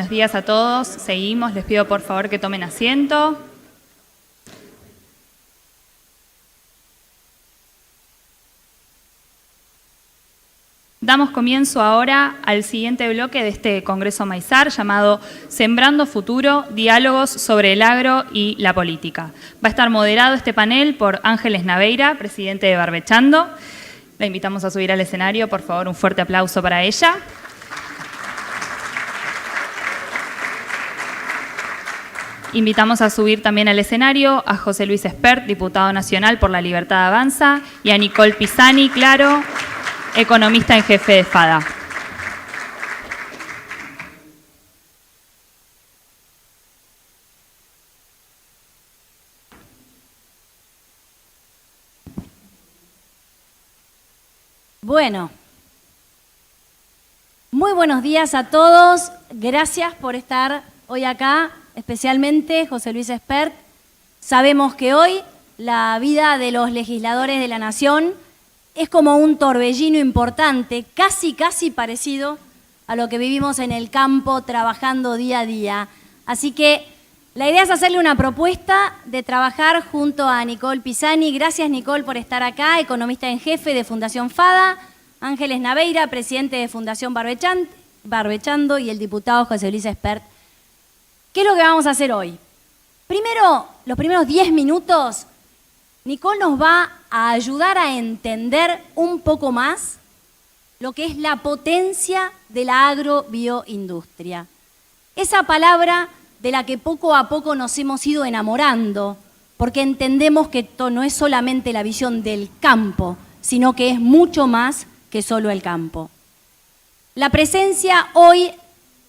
buenos días a todos. Seguimos, les pido por favor que tomen asiento. Damos comienzo ahora al siguiente bloque de este Congreso Maizar llamado Sembrando Futuro, diálogos sobre el agro y la política. Va a estar moderado este panel por Ángeles Naveira, presidente de Barbechando. La invitamos a subir al escenario, por favor, un fuerte aplauso para ella. Invitamos a subir también al escenario a José Luis Espert, diputado nacional por La Libertad Avanza, y a Nicole Pisani, claro, economista en jefe de FADA. Bueno, muy buenos días a todos. Gracias por estar hoy acá, especialmente José Luis Espert. Sabemos que hoy la vida de los legisladores de la Nación es como un torbellino importante, casi parecido a lo que vivimos en el campo trabajando día a día. Así que la idea es hacerle una propuesta de trabajar junto a Nicole Pisani. Gracias, Nicole, por estar acá, economista en jefe de Fundación FADA, Ángeles Naveira, presidente de Fundación Barbechando, y el diputado José Luis Espert. ¿Qué es lo que vamos a hacer hoy? Primero, los primeros 10 minutos, Nicole nos va a ayudar a entender un poco más lo que es la potencia de la agrobioindustria. Esa palabra de la que poco a poco nos hemos ido enamorando, porque entendemos que esto no es solamente la visión del campo, sino que es mucho más que solo el campo. La presencia hoy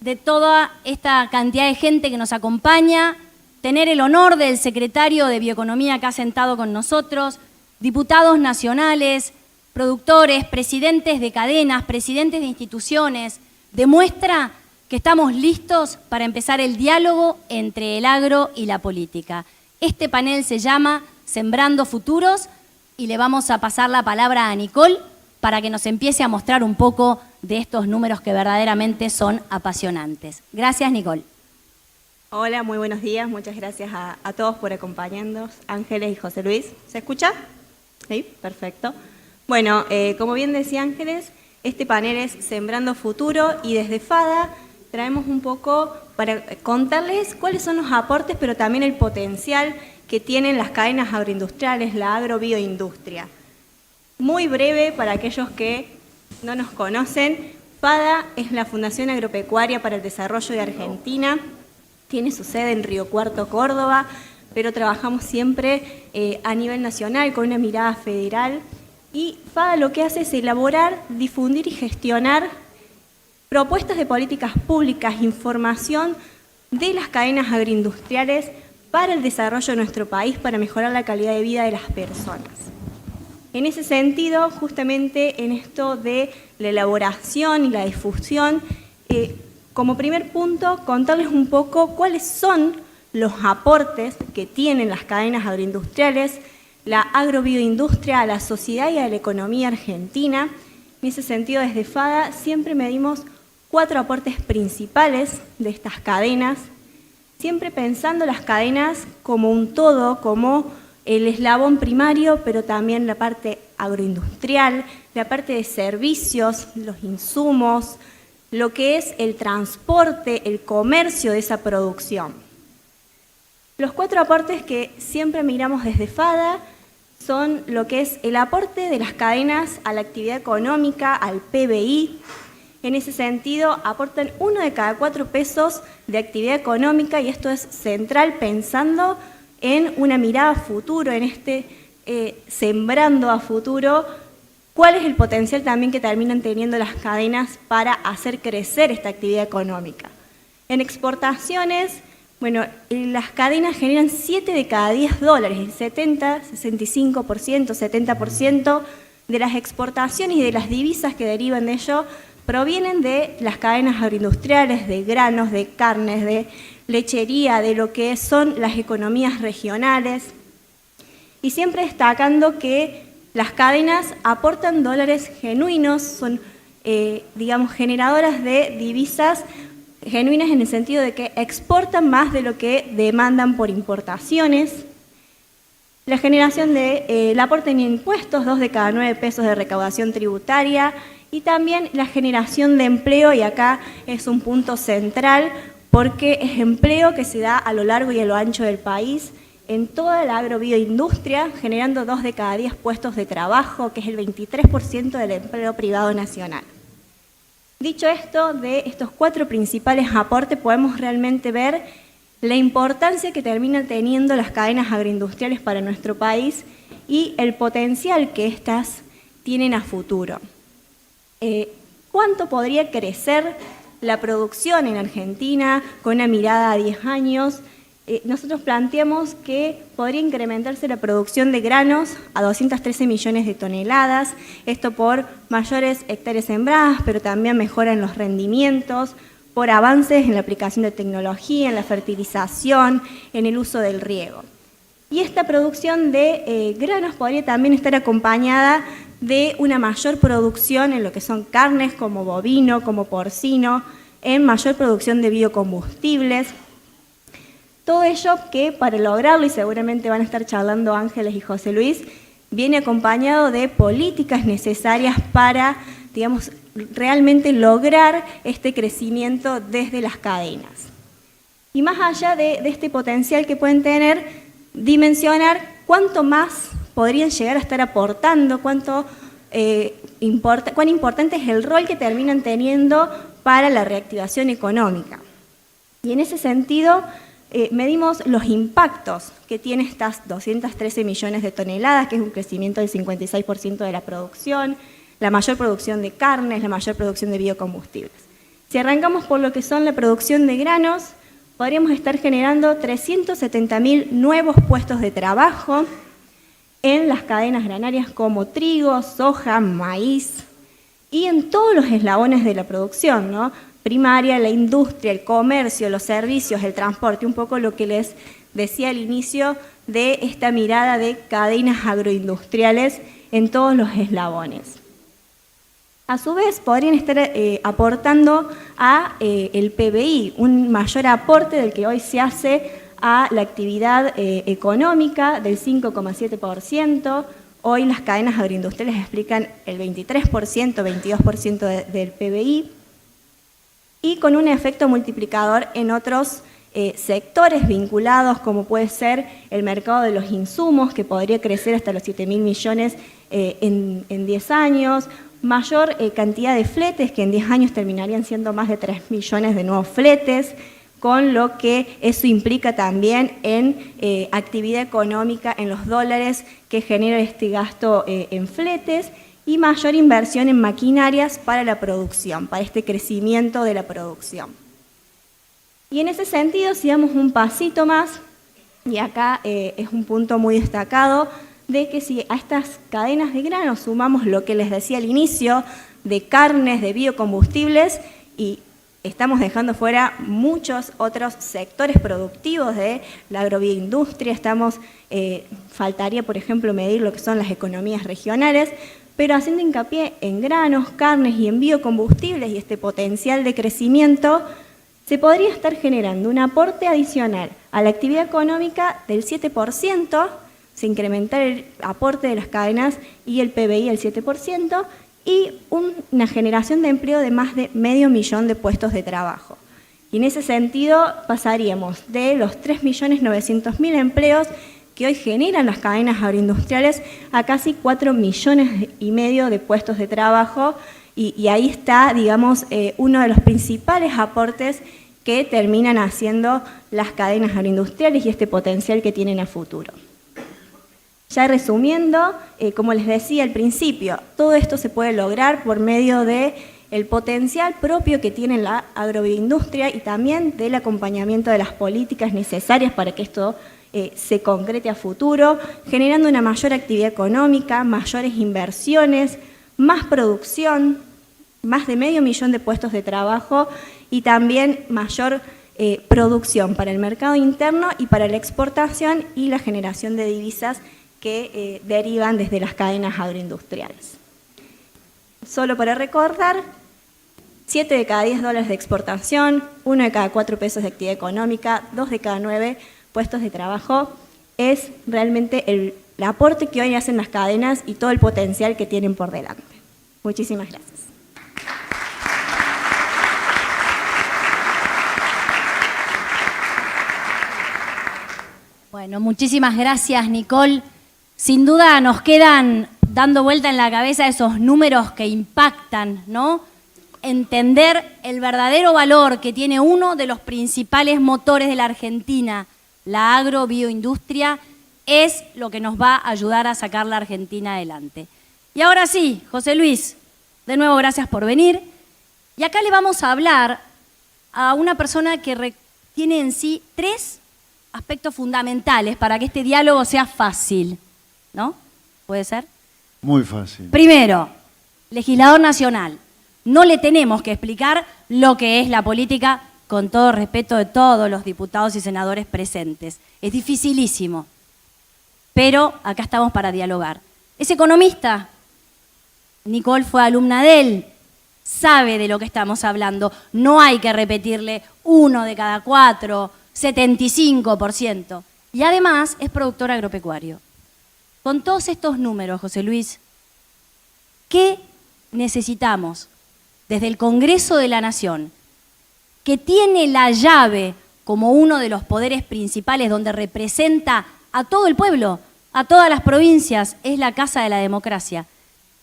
de toda esta cantidad de gente que nos acompaña, tener el honor del secretario de Bioeconomía acá sentado con nosotros, diputados nacionales, productores, presidentes de cadenas, presidentes de instituciones, demuestra que estamos listos para empezar el diálogo entre el agro y la política. Este panel se llama Sembrando Futuros y le vamos a pasar la palabra a Nicole para que nos empiece a mostrar un poco de estos números que verdaderamente son apasionantes. Gracias, Nicole. Hola, muy buenos días. Muchas gracias a todos por acompañarnos, Ángeles y José Luis. ¿Se escucha? Sí, perfecto. Bueno, como bien decía Ángeles, este panel es Sembrando Futuro y desde FADA traemos un poco para contarles cuáles son los aportes, pero también el potencial que tienen las cadenas agroindustriales, la agrobioindustria. Muy breve para aquellos que no nos conocen, FADA es la Fundación Agropecuaria para el Desarrollo de Argentina. Tiene su sede en Río Cuarto, Córdoba, pero trabajamos siempre a nivel nacional con una mirada federal. Y FADA lo que hace es elaborar, difundir y gestionar propuestas de políticas públicas, información de las cadenas agroindustriales para el desarrollo de nuestro país, para mejorar la calidad de vida de las personas. En ese sentido, justamente en esto de la elaboración y la difusión, como primer punto, contarles un poco cuáles son los aportes que tienen las cadenas agroindustriales, la agrobioindustria a la sociedad y a la economía argentina. En ese sentido, desde FADA siempre medimos 4 aportes principales de estas cadenas, siempre pensando las cadenas como un todo, como el eslabón primario, pero también la parte agroindustrial, la parte de servicios, los insumos, lo que es el transporte, el comercio de esa producción. Los 4 aportes que siempre miramos desde FADA son lo que es el aporte de las cadenas a la actividad económica, al PBI. En ese sentido, aportan 1 de cada 4 pesos de actividad económica y esto es central pensando en una mirada a futuro, en este sembrando a futuro, cuál es el potencial también que terminan teniendo las cadenas para hacer crecer esta actividad económica. En exportaciones, bueno, las cadenas generan 7 de cada 10 dólares, el 70, 65%, 70% de las exportaciones y de las divisas que derivan de ello provienen de las cadenas agroindustriales, de granos, de carnes, de lechería, de lo que son las economías regionales. Y siempre destacando que las cadenas aportan dólares genuinos, son, digamos, generadoras de divisas genuinas en el sentido de que exportan más de lo que demandan por importaciones. La generación el aporte en impuestos, 2 de cada 9 pesos de recaudación tributaria, y también la generación de empleo, y acá es un punto central porque es empleo que se da a lo largo y a lo ancho del país, en toda la agrobioindustria, generando 2 de cada 10 puestos de trabajo, que es el 23% del empleo privado nacional. Dicho esto, de estos 4 principales aportes podemos realmente ver la importancia que terminan teniendo las cadenas agroindustriales para nuestro país y el potencial que éstas tienen a futuro. ¿Cuánto podría crecer la producción en Argentina con una mirada a 10 años? Nosotros planteamos que podría incrementarse la producción de granos a 213 millones de toneladas, esto por mayores hectáreas sembradas, pero también mejora en los rendimientos, por avances en la aplicación de tecnología, en la fertilización, en el uso del riego. Y esta producción de granos podría también estar acompañada de una mayor producción en lo que son carnes como bovino, como porcino, en mayor producción de biocombustibles. Todo ello que para lograrlo, y seguramente van a estar charlando Ángeles y José Luis, viene acompañado de políticas necesarias para, digamos, realmente lograr este crecimiento desde las cadenas. Y más allá de este potencial que pueden tener, dimensionar cuánto más podrían llegar a estar aportando, cuán importante es el rol que terminan teniendo para la reactivación económica. Y en ese sentido, medimos los impactos que tiene estas 213 millones de toneladas, que es un crecimiento del 56% de la producción, la mayor producción de carnes, la mayor producción de biocombustibles. Si arrancamos por lo que son la producción de granos, podríamos estar generando 370.000 nuevos puestos de trabajo en las cadenas granarias como trigo, soja, maíz y en todos los eslabones de la producción, ¿no? Primaria, la industria, el comercio, los servicios, el transporte, un poco lo que les decía al inicio de esta mirada de cadenas agroindustriales en todos los eslabones. A su vez, podrían estar aportando a el PBI, un mayor aporte del que hoy se hace a la actividad económica del 5,7%. Hoy las cadenas agroindustriales explican el 23%, 22% del PBI, y con un efecto multiplicador en otros sectores vinculados, como puede ser el mercado de los insumos, que podría crecer hasta los 7.000 millones en 10 años, mayor cantidad de fletes, que en 10 años terminarían siendo más de 3 millones de nuevos fletes, con lo que eso implica también en actividad económica, en los dólares que genera este gasto en fletes, y mayor inversión en maquinarias para la producción, para este crecimiento de la producción. Y en ese sentido, si damos un pasito más, y acá es un punto muy destacado, de que si a estas cadenas de granos sumamos lo que les decía al inicio, de carnes, de biocombustibles, y estamos dejando fuera muchos otros sectores productivos de la agrobioindustria, faltaría, por ejemplo, medir lo que son las economías regionales, pero haciendo hincapié en granos, carnes y en biocombustibles y este potencial de crecimiento, se podría estar generando un aporte adicional a la actividad económica del 7%, se incrementar el aporte de las cadenas y el PBI al 7%, y una generación de empleo de más de 500.000 de puestos de trabajo. Y en ese sentido pasaríamos de los 3.900.000 empleos que hoy generan las cadenas agroindustriales a casi 4,5 millones de puestos de trabajo, y ahí está, digamos, uno de los principales aportes que terminan haciendo las cadenas agroindustriales y este potencial que tienen a futuro. Ya resumiendo, como les decía al principio, todo esto se puede lograr por medio del potencial propio que tiene la agrobioindustria y también del acompañamiento de las políticas necesarias para que esto se concrete a futuro, generando una mayor actividad económica, mayores inversiones, más producción, más de 500.000 de puestos de trabajo y también mayor producción para el mercado interno y para la exportación y la generación de divisas que derivan desde las cadenas agroindustriales. Solo para recordar, 7 de cada 10 dólares de exportación, 1 de cada 4 pesos de actividad económica, 2 de cada 9 puestos de trabajo. Es realmente el aporte que hoy hacen las cadenas y todo el potencial que tienen por delante. Muchísimas gracias. Bueno, muchísimas gracias, Nicole. Sin duda nos quedan dando vuelta en la cabeza esos números que impactan, ¿no? Entender el verdadero valor que tiene uno de los principales motores de la Argentina, la agrobioindustria, es lo que nos va a ayudar a sacar la Argentina adelante. Y ahora sí, José Luis, de nuevo gracias por venir. Y acá le vamos a hablar a una persona que tiene en sí 3 aspectos fundamentales para que este diálogo sea fácil, ¿no? ¿Puede ser? Muy fácil. Primero, legislador nacional. No le tenemos que explicar lo que es la política, con todo respeto de todos los diputados y senadores presentes. Es dificilísimo, pero acá estamos para dialogar. Es economista. Nicole fue alumna de él. Sabe de lo que estamos hablando. No hay que repetirle 1 de cada 4, 75%. Y además es productor agropecuario. Con todos estos números, José Luis, ¿qué necesitamos desde el Congreso de la Nación, que tiene la llave como uno de los poderes principales donde representa a todo el pueblo, a todas las provincias, es la casa de la democracia?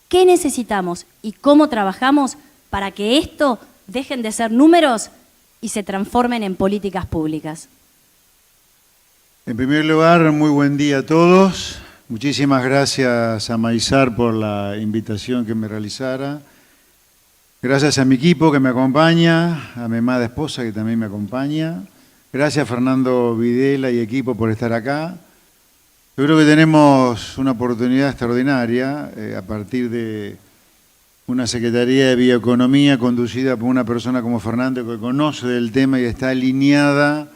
¿Qué necesitamos y cómo trabajamos para que esto dejen de ser números y se transformen en políticas públicas? En primer lugar, muy buen día a todos. Muchísimas gracias a Maizar por la invitación que me realizara. Gracias a mi equipo que me acompaña, a mi amada esposa que también me acompaña. Gracias Fernando Videla y equipo por estar acá. Yo creo que tenemos una oportunidad extraordinaria a partir de una Secretaría de Bioeconomía conducida por una persona como Fernando que conoce del tema y está alineada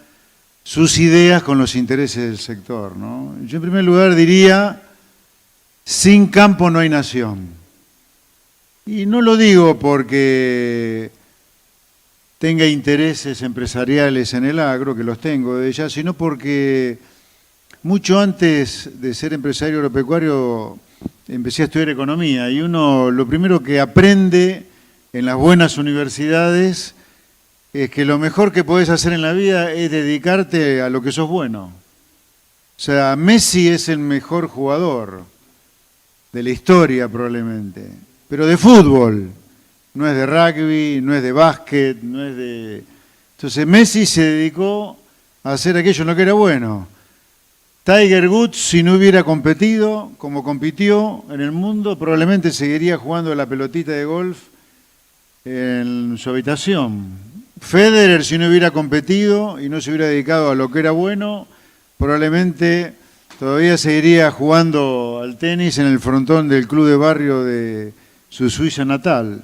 sus ideas con los intereses del sector, ¿no? Yo en primer lugar diría, sin campo no hay nación. Y no lo digo porque tenga intereses empresariales en el agro, que los tengo de ella, sino porque mucho antes de ser empresario agropecuario empecé a estudiar economía y uno lo primero que aprende en las buenas universidades es que lo mejor que podés hacer en la vida es dedicarte a lo que sos bueno. O sea, Messi es el mejor jugador de la historia probablemente, pero de fútbol, no es de rugby, no es de básquet, no es de... Entonces Messi se dedicó a hacer aquello en lo que era bueno. Tiger Woods, si no hubiera competido como compitió en el mundo, probablemente seguiría jugando la pelotita de golf en su habitación. Federer, si no hubiera competido y no se hubiera dedicado a lo que era bueno, probablemente todavía seguiría jugando al tenis en el frontón del club de barrio de su Suiza natal.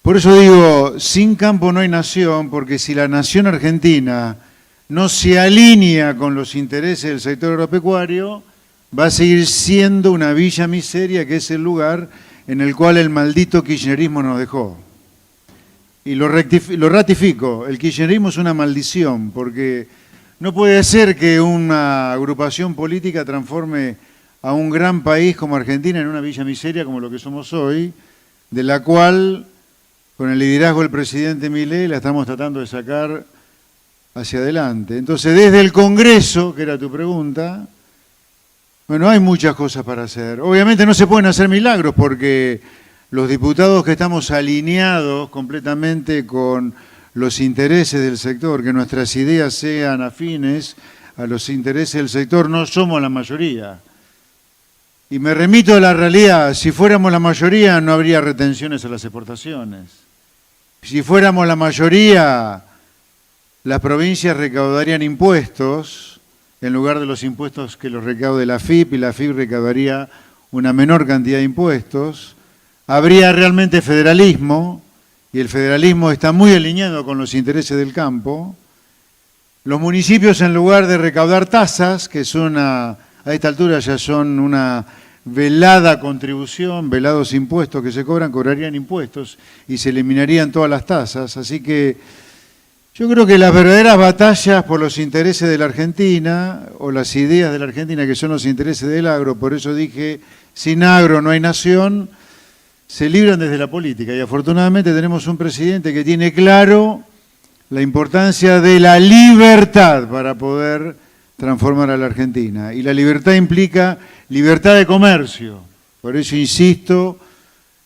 Por eso digo, sin campo no hay nación, porque si la nación argentina no se alinea con los intereses del sector agropecuario, va a seguir siendo una villa miseria, que es el lugar en el cual el maldito kirchnerismo nos dejó. Y lo ratifico, el kirchnerismo es una maldición, porque no puede ser que una agrupación política transforme a un gran país como Argentina en una villa miseria como lo que somos hoy, de la cual, con el liderazgo del presidente Milei, la estamos tratando de sacar hacia adelante. Entonces, desde el Congreso, que era tu pregunta, bueno, hay muchas cosas para hacer. Obviamente no se pueden hacer milagros porque los diputados que estamos alineados completamente con los intereses del sector, que nuestras ideas sean afines a los intereses del sector, no somos la mayoría. Y me remito a la realidad, si fuéramos la mayoría no habría retenciones a las exportaciones. Si fuéramos la mayoría, las provincias recaudarían impuestos en lugar de los impuestos que los recaude la AFIP, y la AFIP recaudaría una menor cantidad de impuestos. Habría realmente federalismo, y el federalismo está muy alineado con los intereses del campo. Los municipios, en lugar de recaudar tasas, que son a esta altura ya son una velada contribución, velados impuestos que se cobran, cobrarían impuestos y se eliminarían todas las tasas. Así que yo creo que las verdaderas batallas por los intereses de la Argentina, o las ideas de la Argentina, que son los intereses del agro, por eso dije, sin agro no hay nación, se libran desde la política. Y afortunadamente tenemos un presidente que tiene claro la importancia de la libertad para poder transformar a la Argentina. Y la libertad implica libertad de comercio. Por eso insisto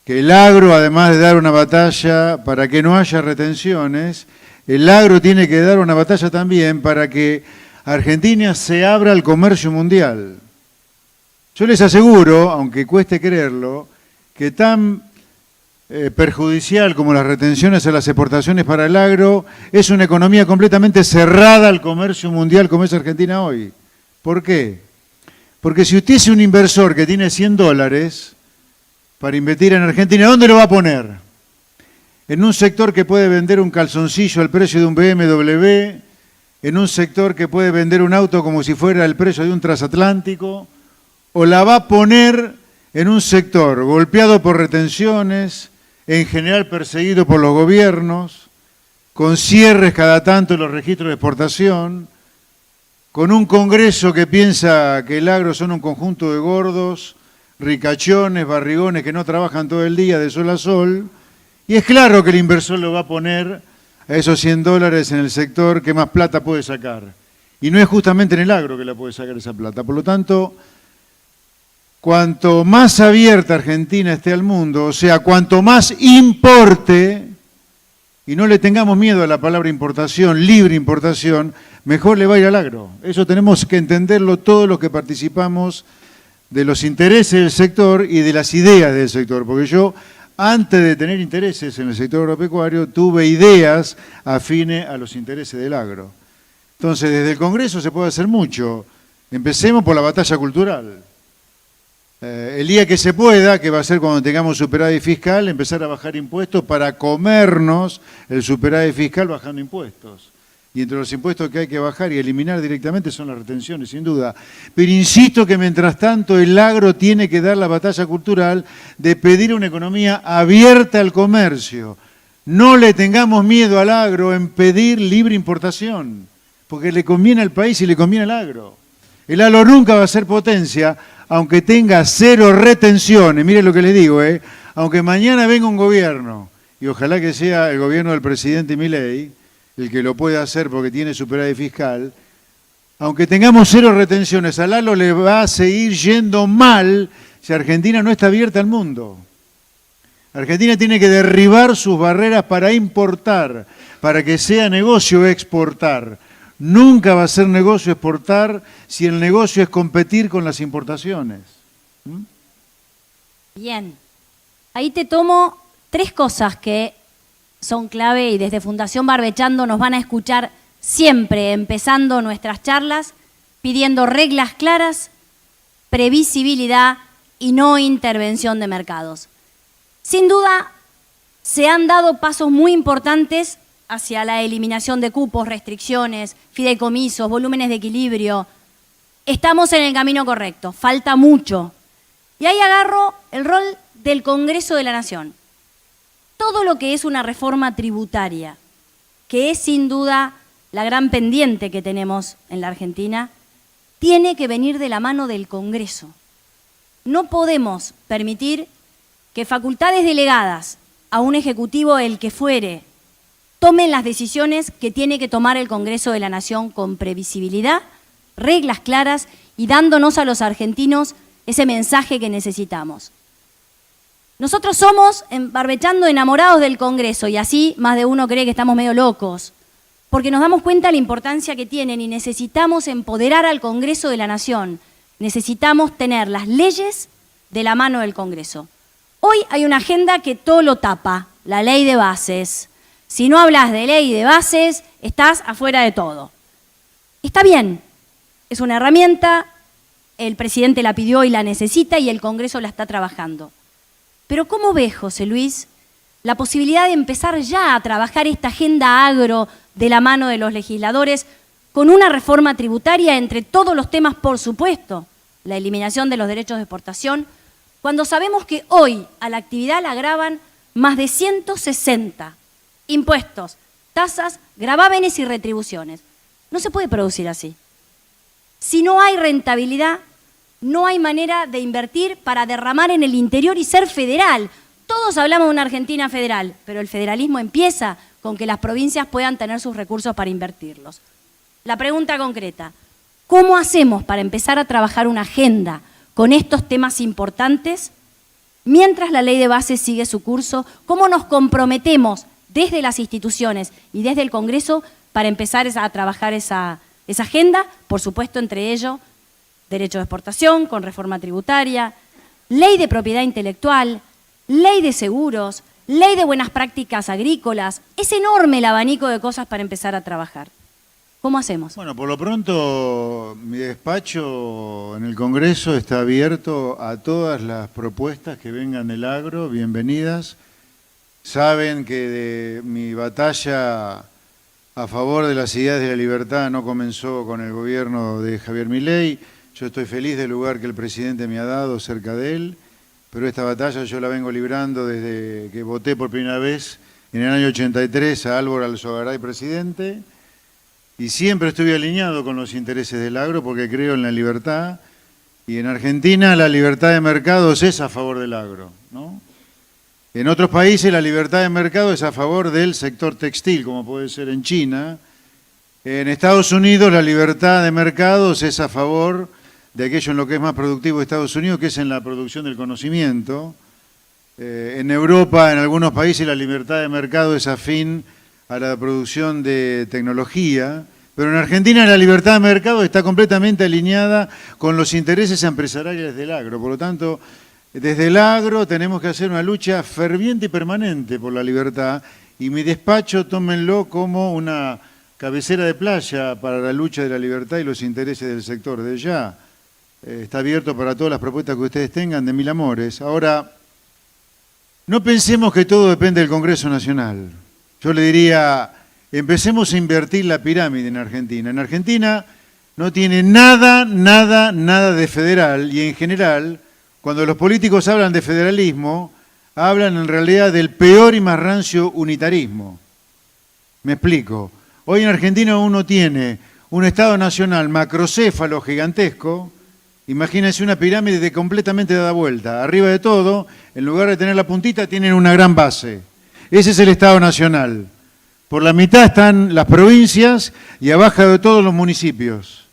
que el agro, además de dar una batalla para que no haya retenciones, el agro tiene que dar una batalla también para que Argentina se abra al comercio mundial. Yo les aseguro, aunque cueste creerlo, que tan perjudicial como las retenciones a las exportaciones para el agro es una economía completamente cerrada al comercio mundial como es Argentina hoy. ¿Por qué? Porque si usted es un inversor que tiene $100 para invertir en Argentina, ¿dónde lo va a poner? En un sector que puede vender un calzoncillo al precio de un BMW, en un sector que puede vender un auto como si fuera el precio de un transatlántico, o la va a poner en un sector golpeado por retenciones, en general perseguido por los gobiernos, con cierres cada tanto en los registros de exportación, con un Congreso que piensa que el agro son un conjunto de gordos, ricachones, barrigones que no trabajan todo el día de sol a sol, y es claro que el inversor lo va a poner a esos $100 en el sector que más plata puede sacar. Y no es justamente en el agro que la puede sacar esa plata. Por lo tanto, cuanto más abierta Argentina esté al mundo, o sea, cuanto más importe, y no le tengamos miedo a la palabra importación, libre importación, mejor le va a ir al agro. Eso tenemos que entenderlo todos los que participamos de los intereses del sector y de las ideas del sector, porque yo, antes de tener intereses en el sector agropecuario, tuve ideas afines a los intereses del agro. Entonces, desde el Congreso se puede hacer mucho. Empecemos por la batalla cultural. El día que se pueda, que va a ser cuando tengamos superávit fiscal, empezar a bajar impuestos para comernos el superávit fiscal bajando impuestos. Y entre los impuestos que hay que bajar y eliminar directamente son las retenciones, sin duda. Pero insisto que mientras tanto el agro tiene que dar la batalla cultural de pedir una economía abierta al comercio. No le tengamos miedo al agro en pedir libre importación, porque le conviene al país y le conviene al agro. El agro nunca va a ser potencia, aunque tenga 0 retenciones. Miren lo que les digo, aunque mañana venga un gobierno, y ojalá que sea el gobierno del presidente Milei, el que lo pueda hacer porque tiene superávit fiscal, aunque tengamos 0 retenciones, al agro le va a seguir yendo mal si Argentina no está abierta al mundo. Argentina tiene que derribar sus barreras para importar, para que sea negocio exportar. Nunca va a ser negocio exportar si el negocio es competir con las importaciones. Bien, ahí te tomo 3 cosas que son clave y desde Fundación Barbechando nos van a escuchar siempre, empezando nuestras charlas, pidiendo reglas claras, previsibilidad y no intervención de mercados. Sin duda, se han dado pasos muy importantes hacia la eliminación de cupos, restricciones, fideicomisos, volúmenes de equilibrio. Estamos en el camino correcto, falta mucho. Y ahí agarro el rol del Congreso de la Nación. Todo lo que es una reforma tributaria, que es sin duda la gran pendiente que tenemos en la Argentina, tiene que venir de la mano del Congreso. No podemos permitir que facultades delegadas a un ejecutivo, el que fuere, tomen las decisiones que tiene que tomar el Congreso de la Nación con previsibilidad, reglas claras y dándonos a los argentinos ese mensaje que necesitamos. Nosotros somos, en Barbechando, enamorados del Congreso y así más de uno cree que estamos medio locos, porque nos damos cuenta de la importancia que tienen y necesitamos empoderar al Congreso de la Nación. Necesitamos tener las leyes de la mano del Congreso. Hoy hay una agenda que todo lo tapa, la ley de bases. Si no hablas de ley de bases, estás afuera de todo. Está bien, es una herramienta, el presidente la pidió y la necesita y el Congreso la está trabajando. Pero ¿cómo ves, José Luis, la posibilidad de empezar ya a trabajar esta agenda agro de la mano de los legisladores con una reforma tributaria entre todos los temas, por supuesto, la eliminación de los derechos de exportación, cuando sabemos que hoy a la actividad la gravan más de 160 impuestos, tasas, gravámenes y retribuciones. No se puede producir así. Si no hay rentabilidad, no hay manera de invertir para derramar en el interior y ser federal. Todos hablamos de una Argentina federal, pero el federalismo empieza con que las provincias puedan tener sus recursos para invertirlos. La pregunta concreta, ¿cómo hacemos para empezar a trabajar una agenda con estos temas importantes mientras la ley de base sigue su curso? ¿Cómo nos comprometemos desde las instituciones y desde el Congreso para empezar a trabajar esa agenda? Por supuesto, entre ellos, derecho de exportación con reforma tributaria, ley de propiedad intelectual, ley de seguros, ley de buenas prácticas agrícolas. Es enorme el abanico de cosas para empezar a trabajar. ¿Cómo hacemos? Bueno, por lo pronto mi despacho en el Congreso está abierto a todas las propuestas que vengan del agro, bienvenidas. Saben que mi batalla a favor de las ideas de la libertad no comenzó con el gobierno de Javier Milei. Yo estoy feliz del lugar que el presidente me ha dado cerca de él, pero esta batalla yo la vengo librando desde que voté por primera vez en el año 83 a Álvaro Alzogaray presidente, y siempre estuve alineado con los intereses del agro porque creo en la libertad, y en Argentina la libertad de mercados es a favor del agro, ¿no? En otros países la libertad de mercado es a favor del sector textil, como puede ser en China. En Estados Unidos la libertad de mercados es a favor de aquello en lo que es más productivo de Estados Unidos, que es en la producción del conocimiento. En Europa, en algunos países, la libertad de mercado es afín a la producción de tecnología, pero en Argentina la libertad de mercado está completamente alineada con los intereses empresariales del agro. Por lo tanto, desde el agro tenemos que hacer una lucha ferviente y permanente por la libertad, y mi despacho tómenlo como una cabecera de playa para la lucha de la libertad y los intereses del sector. De ya está abierto para todas las propuestas que ustedes tengan, de mil amores. Ahora, no pensemos que todo depende del Congreso Nacional. Yo le diría, empecemos a invertir la pirámide en Argentina. En Argentina no tiene nada de federal, y en general, cuando los políticos hablan de federalismo, hablan en realidad del peor y más rancio unitarismo. Me explico. Hoy en Argentina uno tiene un Estado nacional macrocéfalo gigantesco. Imagínense una pirámide completamente dada vuelta. Arriba de todo, en lugar de tener la puntita, tienen una gran base. Ese es el Estado nacional. Por la mitad están las provincias y abajo de todo los municipios.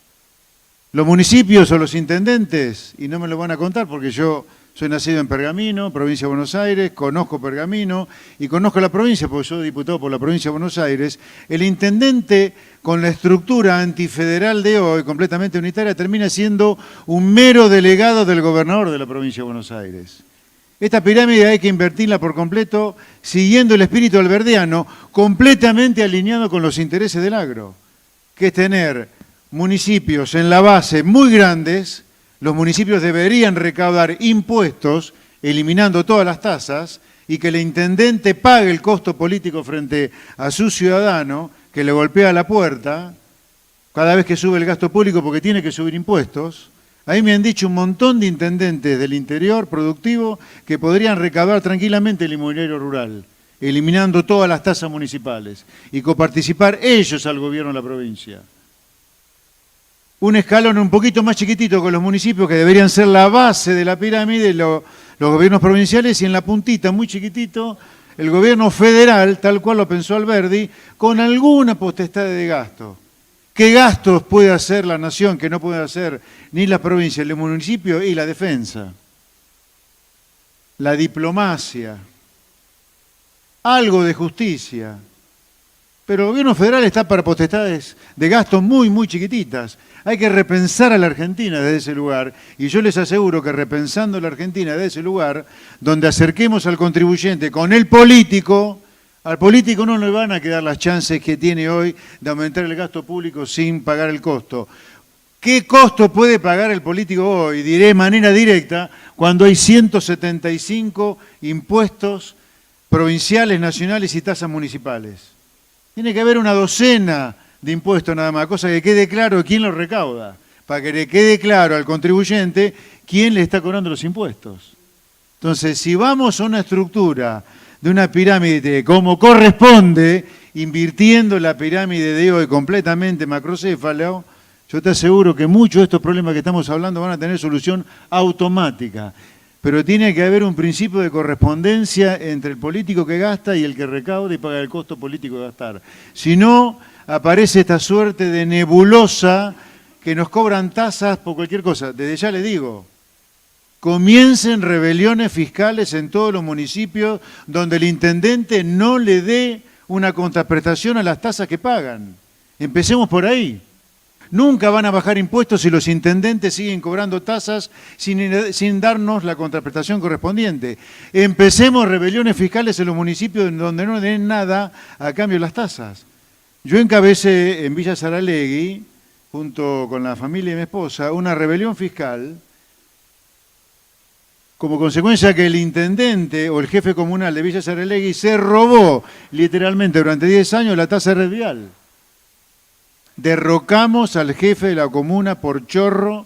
Los municipios o los intendentes, y no me lo van a contar porque yo soy nacido en Pergamino, provincia de Buenos Aires, conozco Pergamino y conozco la provincia porque soy diputado por la provincia de Buenos Aires. El intendente, con la estructura antifederal de hoy, completamente unitaria, termina siendo un mero delegado del gobernador de la provincia de Buenos Aires. Esta pirámide hay que invertirla por completo, siguiendo el espíritu alberdiano, completamente alineado con los intereses del agro, que es tener municipios en la base muy grandes. Los municipios deberían recaudar impuestos, eliminando todas las tasas, y que el intendente pague el costo político frente a su ciudadano, que le golpea la puerta cada vez que sube el gasto público porque tiene que subir impuestos. Ahí me han dicho un montón de intendentes del interior productivo que podrían recaudar tranquilamente el inmobiliario rural, eliminando todas las tasas municipales, y coparticipar ellos al gobierno de la provincia. Un escalón un poquito más chiquitito con los municipios, que deberían ser la base de la pirámide, los gobiernos provinciales, y en la puntita, muy chiquitito, el gobierno federal, tal cual lo pensó Alberdi, con alguna potestad de gasto. ¿Qué gastos puede hacer la nación que no puede hacer ni las provincias, los municipios? Y la defensa, la diplomacia, algo de justicia. Pero el gobierno federal está para potestades de gastos muy chiquititas. Hay que repensar a la Argentina desde ese lugar, y yo les aseguro que repensando la Argentina desde ese lugar, donde acerquemos al contribuyente con el político, al político no le van a quedar las chances que tiene hoy de aumentar el gasto público sin pagar el costo. ¿Qué costo puede pagar el político hoy? Diré de manera directa, cuando hay 175 impuestos provinciales, nacionales y tasas municipales. Tiene que haber una docena de impuestos nada más, cosa que quede claro quién los recauda, para que le quede claro al contribuyente quién le está cobrando los impuestos. Entonces, si vamos a una estructura de una pirámide como corresponde, invirtiendo la pirámide de hoy completamente macrocéfalo, yo te aseguro que muchos de estos problemas que estamos hablando van a tener solución automática. Pero tiene que haber un principio de correspondencia entre el político que gasta y el que recauda y paga el costo político de gastar. Si no, aparece esta suerte de nebulosa que nos cobran tasas por cualquier cosa. Desde ya les digo, comiencen rebeliones fiscales en todos los municipios donde el intendente no le dé una contraprestación a las tasas que pagan. Empecemos por ahí. Nunca van a bajar impuestos si los intendentes siguen cobrando tasas sin darnos la contraprestación correspondiente. Empecemos rebeliones fiscales en los municipios donde no den nada a cambio de las tasas. Yo encabecé en Villa Saralegui, junto con la familia de mi esposa, una rebelión fiscal como consecuencia que el intendente o el jefe comunal de Villa Saralegui se robó literalmente durante 10 años la tasa de red vial. Derrocamos al jefe de la comuna por chorro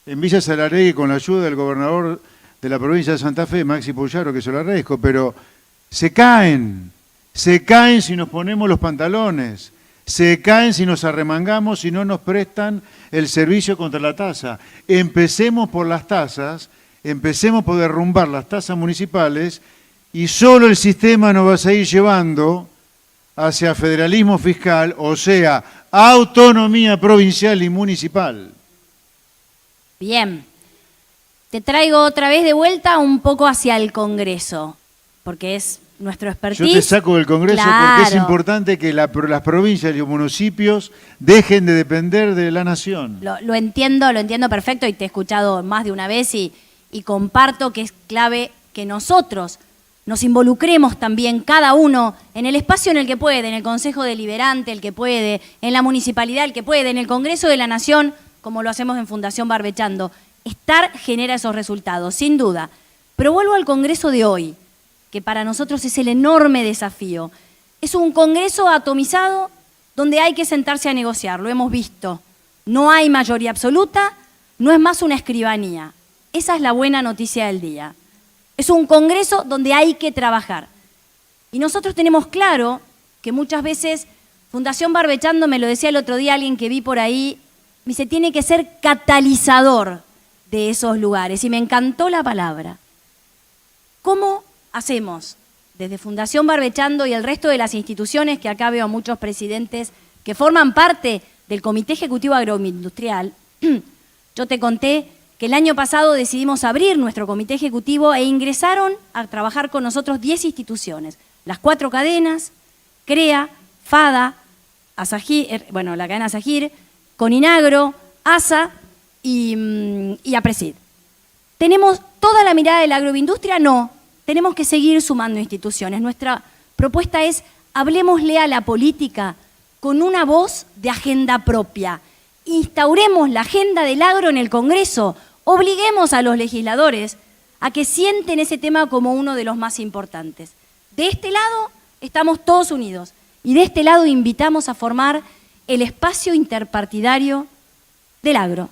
en Villa Saralegui con la ayuda del gobernador de la provincia de Santa Fe, Maxi Puyaro, que se lo agradezco, pero se caen si nos ponemos los pantalones, se caen si nos arremangamos, si no nos prestan el servicio contra la tasa. Empecemos por las tasas, empecemos por derrumbar las tasas municipales y solo el sistema nos va a seguir llevando hacia federalismo fiscal, o sea, autonomía provincial y municipal. Bien, te traigo otra vez de vuelta un poco hacia el Congreso, porque es nuestro expertise. Yo te saco del Congreso porque es importante que las provincias y los municipios dejen de depender de la nación. Lo entiendo perfecto y te he escuchado más de una vez y comparto que es clave que nosotros nos involucremos también cada uno en el espacio en el que puede, en el Consejo Deliberante, el que puede, en la municipalidad, el que puede, en el Congreso de la Nación, como lo hacemos en Fundación Barbechando. Estar genera esos resultados, sin duda. Pero vuelvo al Congreso de hoy, que para nosotros es el enorme desafío. Es un Congreso atomizado donde hay que sentarse a negociar, lo hemos visto. No hay mayoría absoluta, no es más una escribanía. Esa es la buena noticia del día. Es un Congreso donde hay que trabajar. Y nosotros tenemos claro que muchas veces, Fundación Barbechando, me lo decía el otro día alguien que vi por ahí, me dice, tiene que ser catalizador de esos lugares. Y me encantó la palabra. ¿Cómo hacemos desde Fundación Barbechando y el resto de las instituciones, que acá veo a muchos presidentes que forman parte del Comité Ejecutivo Agroindustrial? Yo te conté que el año pasado decidimos abrir nuestro comité ejecutivo e ingresaron a trabajar con nosotros 10 instituciones. Las 4 cadenas, CREA, FADA, Asagir, la cadena Asagir, Coninagro, ASA y APRESID. ¿Tenemos toda la mirada de la agroindustria? No, tenemos que seguir sumando instituciones. Nuestra propuesta es, hablemosle a la política con una voz de agenda propia. Instauremos la agenda del agro en el Congreso. Obliguemos a los legisladores a que sienten ese tema como uno de los más importantes. De este lado estamos todos unidos y de este lado invitamos a formar el espacio interpartidario del agro,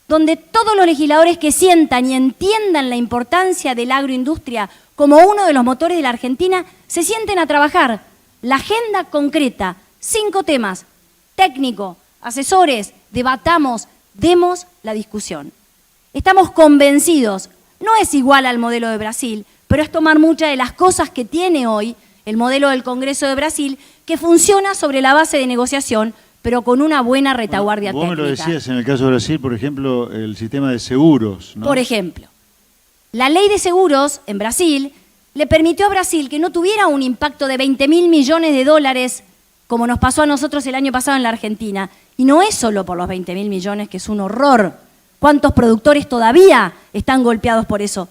donde todos los legisladores que sientan y entiendan la importancia de la agroindustria como uno de los motores de la Argentina se sienten a trabajar. La agenda concreta, 5 temas, técnico, asesores, debatamos, demos la discusión. Estamos convencidos, no es igual al modelo de Brasil, pero es tomar muchas de las cosas que tiene hoy el modelo del Congreso de Brasil, que funciona sobre la base de negociación, pero con una buena retaguardia técnica. Vos me lo decías en el caso de Brasil, por ejemplo, el sistema de seguros, ¿no? Por ejemplo, la ley de seguros en Brasil le permitió a Brasil que no tuviera un impacto de 20.000 millones de dólares como nos pasó a nosotros el año pasado en la Argentina. Y no es solo por los 20.000 millones, que es un horror. ¿Cuántos productores todavía están golpeados por eso?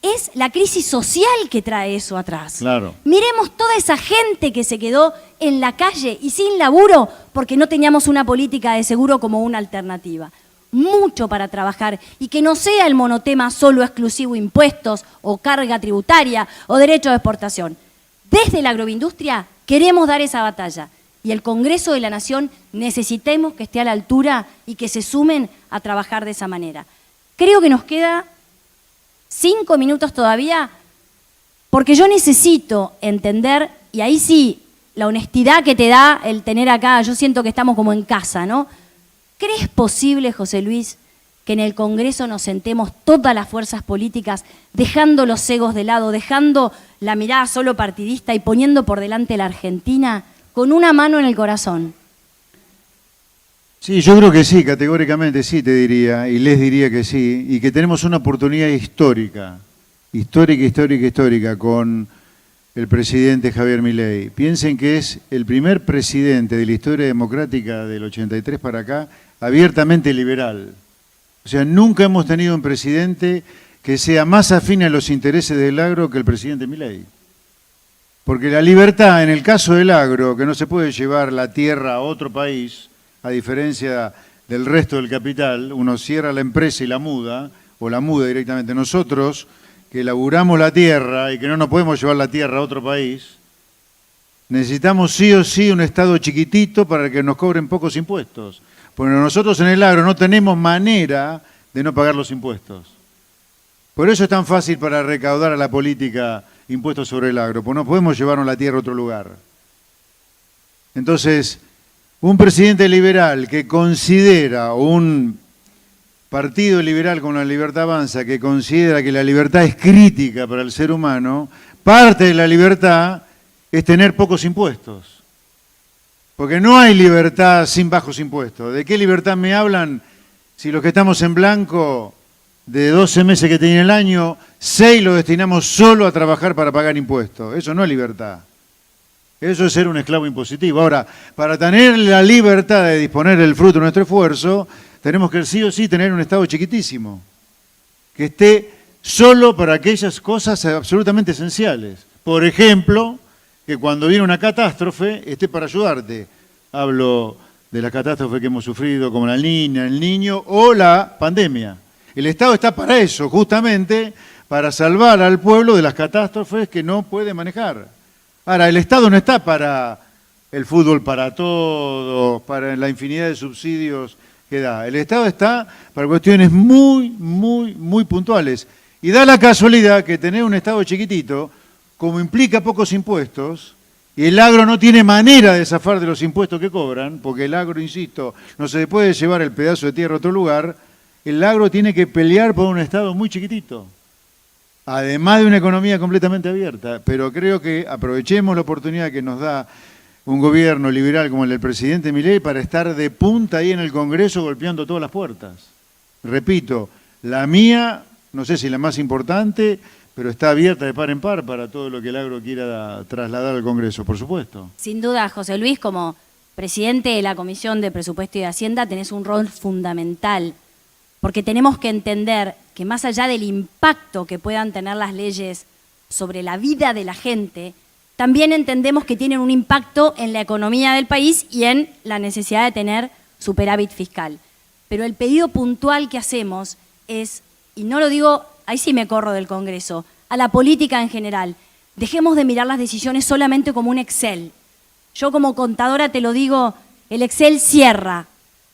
Es la crisis social que trae eso atrás. Claro. Miremos toda esa gente que se quedó en la calle y sin laburo porque no teníamos una política de seguro como una alternativa. Mucho para trabajar y que no sea el monotema solo exclusivo impuestos o carga tributaria o derecho de exportación. Desde la agroindustria queremos dar esa batalla y el Congreso de la Nación necesitemos que esté a la altura y que se sumen a trabajar de esa manera. Creo que nos queda 5 minutos todavía, porque yo necesito entender, y ahí sí, la honestidad que te da el tener acá, yo siento que estamos como en casa, ¿no? ¿Crees posible, José Luis, que en el Congreso nos sentemos todas las fuerzas políticas, dejando los egos de lado, dejando la mirada solo partidista y poniendo por delante la Argentina, con una mano en el corazón? Sí, yo creo que sí, categóricamente sí te diría, y les diría que sí, y que tenemos una oportunidad histórica, histórica, con el presidente Javier Milei. Piensen que es el primer presidente de la historia democrática del 83 para acá, abiertamente liberal. O sea, nunca hemos tenido un presidente que sea más afín a los intereses del agro que el presidente Milei. Porque la libertad, en el caso del agro, que no se puede llevar la tierra a otro país, a diferencia del resto del capital, uno cierra la empresa y la muda, o la muda directamente. Nosotros, que laburamos la tierra y que no nos podemos llevar la tierra a otro país, necesitamos sí o sí un Estado chiquitito para que nos cobren pocos impuestos. Porque nosotros en el agro no tenemos manera de no pagar los impuestos. Por eso es tan fácil para recaudar a la política impuestos sobre el agro, porque no podemos llevarnos la tierra a otro lugar. Entonces, un presidente liberal que considera, o un partido liberal con la Libertad Avanza, que considera que la libertad es crítica para el ser humano, parte de la libertad es tener pocos impuestos. Porque no hay libertad sin bajos impuestos. ¿De qué libertad me hablan si los que estamos en blanco, de 12 meses que tiene el año, 6 lo destinamos solo a trabajar para pagar impuestos? Eso no es libertad. Eso es ser un esclavo impositivo. Ahora, para tener la libertad de disponer del fruto de nuestro esfuerzo, tenemos que sí o sí tener un Estado chiquitísimo, que esté solo para aquellas cosas absolutamente esenciales. Por ejemplo, que cuando viene una catástrofe esté para ayudarte. Hablo de la catástrofe que hemos sufrido, como la niña, el niño o la pandemia. El Estado está para eso, justamente para salvar al pueblo de las catástrofes que no puede manejar. Ahora, el Estado no está para el fútbol para todos, para la infinidad de subsidios que da. El Estado está para cuestiones muy puntuales. Y da la casualidad que tener un Estado chiquitito, como implica pocos impuestos, y el agro no tiene manera de zafar de los impuestos que cobran, porque el agro, insisto, no se puede llevar el pedazo de tierra a otro lugar, el agro tiene que pelear por un Estado muy chiquitito, además de una economía completamente abierta. Pero creo que aprovechemos la oportunidad que nos da un gobierno liberal como el del presidente Milei para estar de punta ahí en el Congreso golpeando todas las puertas. Repito, la mía, no sé si la más importante, pero está abierta de par en par para todo lo que el agro quiera trasladar al Congreso, por supuesto. Sin duda, José Luis, como presidente de la Comisión de Presupuesto y de Hacienda, tenés un rol fundamental, porque tenemos que entender que más allá del impacto que puedan tener las leyes sobre la vida de la gente, también entendemos que tienen un impacto en la economía del país y en la necesidad de tener superávit fiscal. Pero el pedido puntual que hacemos es, y no lo digo, ahí sí me corro del Congreso, a la política en general, dejemos de mirar las decisiones solamente como un Excel. Yo como contadora te lo digo, el Excel cierra,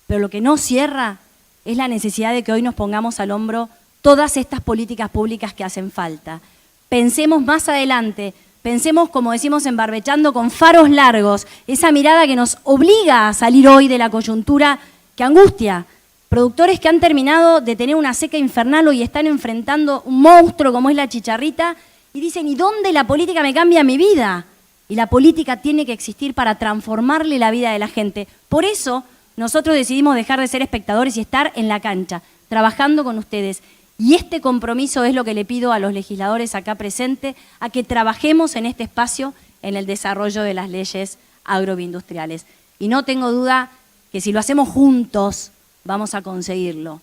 pero lo que no cierra es la necesidad de que hoy nos pongamos al hombro todas estas políticas públicas que hacen falta. Pensemos más adelante, pensemos, como decimos en Barbechando, con faros largos, esa mirada que nos obliga a salir hoy de la coyuntura que angustia. Productores que han terminado de tener una seca infernal hoy están enfrentando un monstruo como es la chicharrita y dicen, ¿y dónde la política me cambia mi vida? Y la política tiene que existir para transformarle la vida de la gente. Por eso nosotros decidimos dejar de ser espectadores y estar en la cancha, trabajando con ustedes. Y este compromiso es lo que le pido a los legisladores acá presentes, a que trabajemos en este espacio en el desarrollo de las leyes agroindustriales. Y no tengo duda que si lo hacemos juntos, vamos a conseguirlo.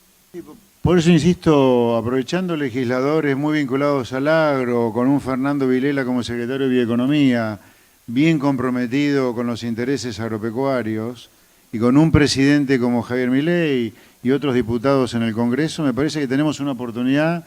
Por eso insisto, aprovechando legisladores muy vinculados al agro, con un Fernando Vilela como secretario de Bioeconomía, bien comprometido con los intereses agropecuarios, y con un presidente como Javier Milei y otros diputados en el Congreso, me parece que tenemos una oportunidad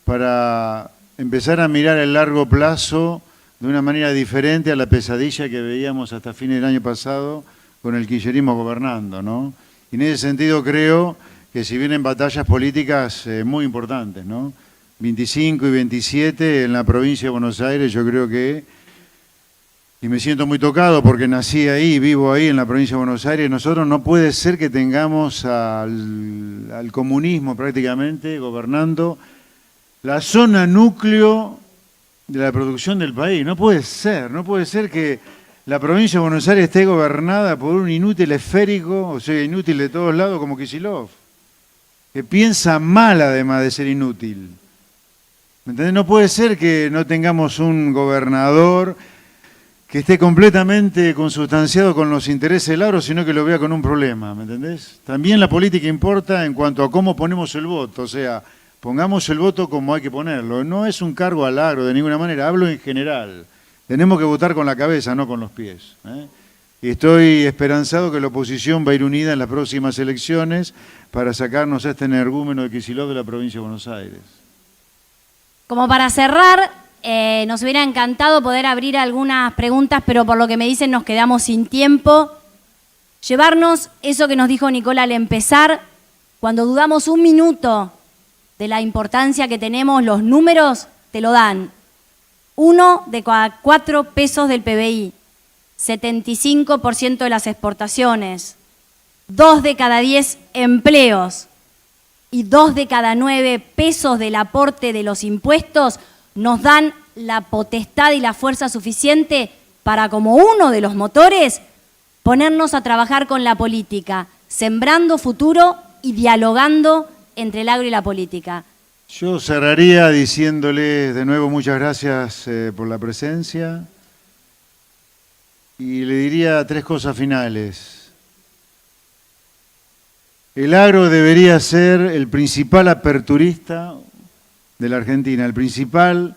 para empezar a mirar el largo plazo de una manera diferente a la pesadilla que veíamos hasta fines del año pasado con el kirchnerismo gobernando, ¿no? Y en ese sentido creo que si vienen batallas políticas muy importantes, ¿no? 25 y 27 en la provincia de Buenos Aires, yo creo que, y me siento muy tocado porque nací ahí, vivo ahí en la provincia de Buenos Aires, nosotros no puede ser que tengamos al comunismo prácticamente gobernando la zona núcleo de la producción del país. No puede ser que la provincia de Buenos Aires esté gobernada por un inútil esférico, o sea, inútil de todos lados como Kicillof, que piensa mal además de ser inútil. ¿Me entendés? No puede ser que no tengamos un gobernador que esté completamente consustanciado con los intereses del agro, sino que lo vea con un problema, ¿me entendés? También la política importa en cuanto a cómo ponemos el voto, o sea, pongamos el voto como hay que ponerlo. No es un cargo al agro de ninguna manera, hablo en general. Tenemos que votar con la cabeza, no con los pies, ¿eh? Y estoy esperanzado que la oposición va a ir unida en las próximas elecciones para sacarnos a este energúmeno de Kicillof de la provincia de Buenos Aires. Como para cerrar, nos hubiera encantado poder abrir algunas preguntas, pero por lo que me dicen nos quedamos sin tiempo. Llevarnos eso que nos dijo Nicola al empezar, cuando dudamos un minuto de la importancia que tenemos, los números te lo dan. 1 de cada 4 pesos del PBI, 75% de las exportaciones, 2 de cada 10 empleos y 2 de cada 9 pesos del aporte de los impuestos nos dan la potestad y la fuerza suficiente para, como uno de los motores, ponernos a trabajar con la política, sembrando futuro y dialogando entre el agro y la política. Yo cerraría diciéndoles de nuevo muchas gracias por la presencia y le diría 3 cosas finales. El agro debería ser el principal aperturista de la Argentina, el principal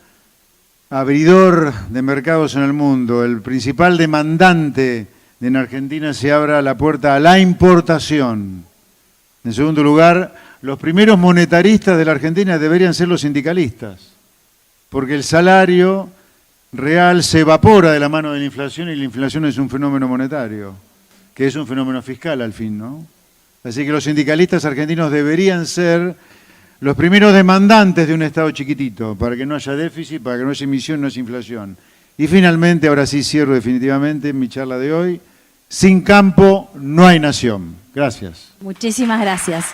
abridor de mercados en el mundo, el principal demandante de en Argentina se abra la puerta a la importación. En segundo lugar, los primeros monetaristas de la Argentina deberían ser los sindicalistas, porque el salario real se evapora de la mano de la inflación y la inflación es un fenómeno monetario, que es un fenómeno fiscal al fin, ¿no? Así que los sindicalistas argentinos deberían ser los primeros demandantes de un Estado chiquitito, para que no haya déficit, para que no haya emisión, no haya inflación. Y finalmente, ahora sí cierro definitivamente mi charla de hoy, sin campo no hay nación. Gracias. Muchísimas gracias.